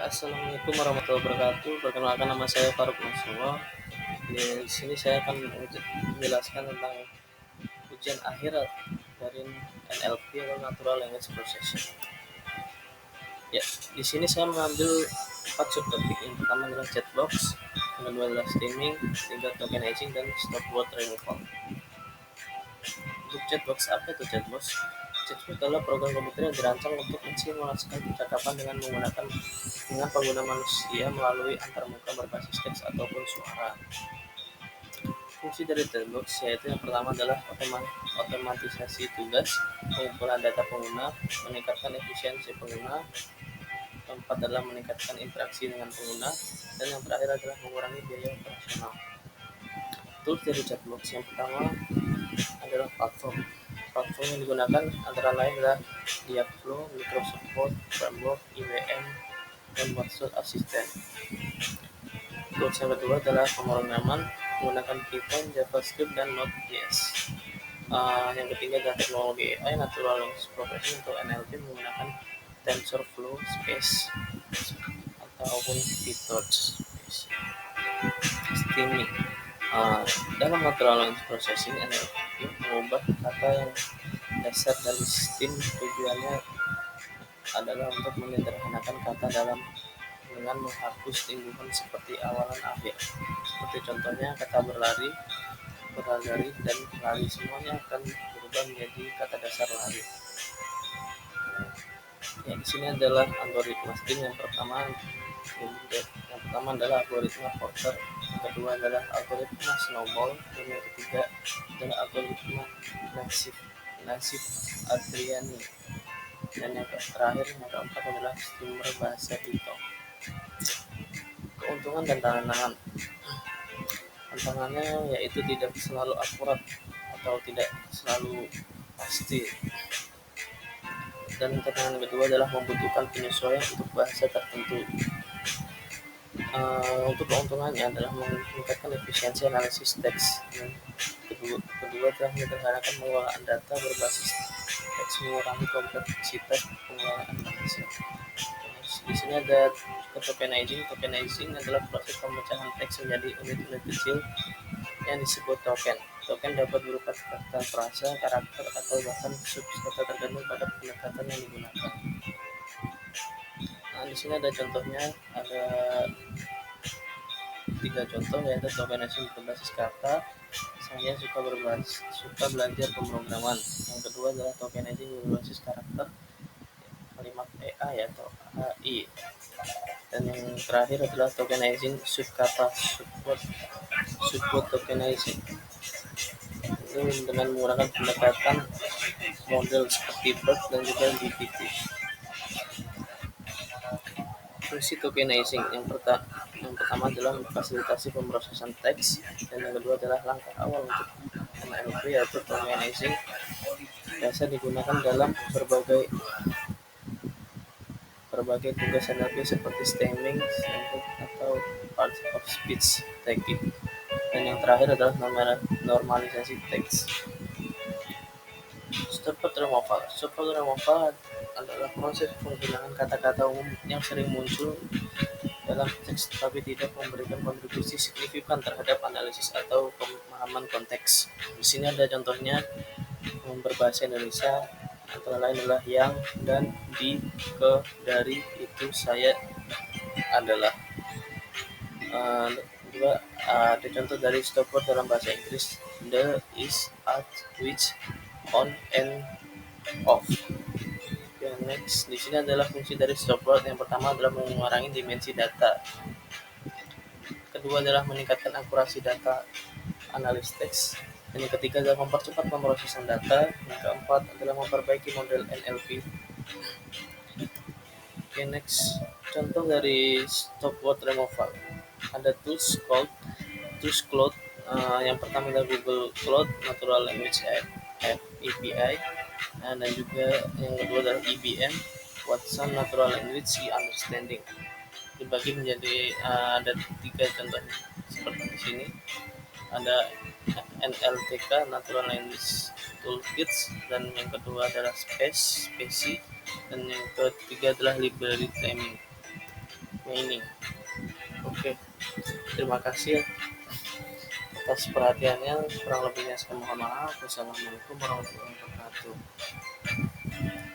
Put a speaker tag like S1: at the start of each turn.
S1: Ya, assalamualaikum warahmatullahi wabarakatuh. Perkenalkan nama saya Faruk Nasrullah. Di sini saya akan menjelaskan tentang ujian akhirat dari NLP atau Natural Language Processing. Ya, di sini saya mengambil 4 subtopik. Yang pertama adalah chatbox, yang kedua adalah streaming, ketiga tokenizing, dan stop word removal. Untuk chatbox, apa itu chatbox? Chatbot adalah program komputer yang dirancang untuk mensimulasikan percakapan dengan pengguna manusia melalui antarmuka berbasis teks ataupun suara. Fungsi dari chatbox yaitu yang pertama adalah otomatisasi tugas, pengumpulan data pengguna, meningkatkan efisiensi pengguna, keempat adalah meningkatkan interaksi dengan pengguna, dan yang terakhir adalah mengurangi biaya operasional. Tools dari chatbox yang pertama adalah platform. Platform yang digunakan antara lain adalah Dialogflow, Microsoft Word, Framework, IBM, dan Microsoft Assistant. Tools yang kedua adalah pemrograman menggunakan Python, JavaScript, dan Node.js. Yang ketiga adalah teknologi AI, Natural Language Processing untuk NLP menggunakan TensorFlow, Space, ataupun PyTorch. Streaming. Dalam Natural Language Processing, NLP mengubah kata yang dasar dari stream. Tujuannya adalah untuk menyederhanakan kata dengan menghapus tinggungan seperti awalan akhir. Seperti contohnya kata berlari, berlari, dan lari semuanya akan berubah menjadi kata dasar lari. Ya, di sini adalah algoritma stream. Yang pertama adalah algoritma Porter, yang kedua adalah algoritma Snowball, dan yang ketiga adalah algoritma Nassif Adriani, dan yang terakhir yang keempat adalah streamer bahasa Python. Keuntungan dan tantangannya yaitu tidak selalu akurat atau tidak selalu pasti, dan tantangan kedua adalah membutuhkan penyesuaian untuk bahasa tertentu. Untuk keuntungannya adalah meningkatkan efisiensi analisis teks. Kedua adalah menyederhanakan pengelolaan data berbasis teks, mengurangi kompleksitas pengelolaan bahasa. Di sini ada tokenizing. Tokenizing adalah proses pemecahan teks menjadi unit-unit kecil yang disebut token. Token dapat berupa kata, frasa, karakter, atau bahkan subkata tergantung pada pendekatan yang digunakan. Di sini ada contohnya, ada 3 contoh, yaitu tokenizing berbasis kata. Saya suka belajar pemrograman. Yang kedua adalah tokenizing berbasis karakter, kalimat AI atau AI. Dan yang terakhir adalah tokenizing subkata, subword tokenizing. Itu dengan menggunakan pendekatan model seperti BERT dan juga GPT. Fungsi tokenizing yang pertama adalah memfasilitasi pemrosesan teks, dan yang kedua adalah langkah awal untuk NLP, yaitu tokenizing biasa digunakan dalam berbagai tugas NLP seperti stemming, atau part of speech tagging. Dan yang terakhir adalah normalisasi teks. Stop word removal. Stop word removal adalah proses penghilangan kata-kata umum yang sering muncul dalam teks tetapi tidak memberikan kontribusi signifikan terhadap analisis atau pemahaman konteks. Di sini ada contohnya berbahasa Indonesia, antara lain adalah yang, dan, di, ke, dari, itu, saya, adalah. Kedua, ada contoh dari stop word dalam bahasa Inggris: the, is, at, which, on, and, off. Next, di sini adalah fungsi dari stop word. Yang pertama adalah mengurangi dimensi data. Kedua adalah meningkatkan akurasi data analis teks. Dan yang ketiga adalah mempercepat pemrosesan data. Yang keempat adalah memperbaiki model NLP. Next, contoh dari stop word removal. Ada tools Cloud. Yang pertama adalah Google Cloud Natural Language API, dan juga yang kedua adalah IBM Watson Natural Language Understanding. Dibagi menjadi ada 3 contohnya seperti di sini. Ada NLTK Natural Language Toolkits, dan yang kedua adalah Spacey, dan yang ketiga adalah Library Timing. ini. Oke, terima kasih ya atas perhatiannya. Kurang lebihnya saya mohon maaf. Wassalamualaikum warahmatullahi wabarakatuh.